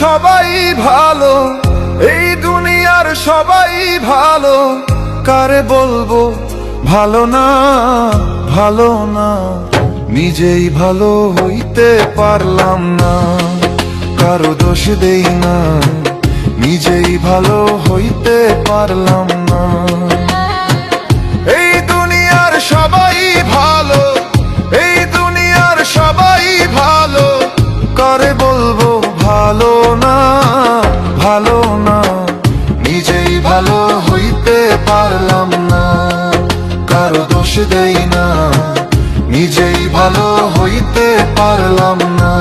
সবাই ভালো, এই দুনিয়ার সবাই ভালো, কারে বলবো ভালো না, ভালো না। নিজেই ভালো হইতে পারলাম না, কারো দোষ দেই না, নিজেই ভালো হইতে পারলাম না। এই দুনিয়ার সবাই ভালো, এই দুনিয়ার সবাই ভালো, কারে বলবো ভালো না, ভালো না। নিজেই ভালো হইতে পারলাম না, কারো দোষ দেই না, নিজেই ভালো হইতে পারলাম না।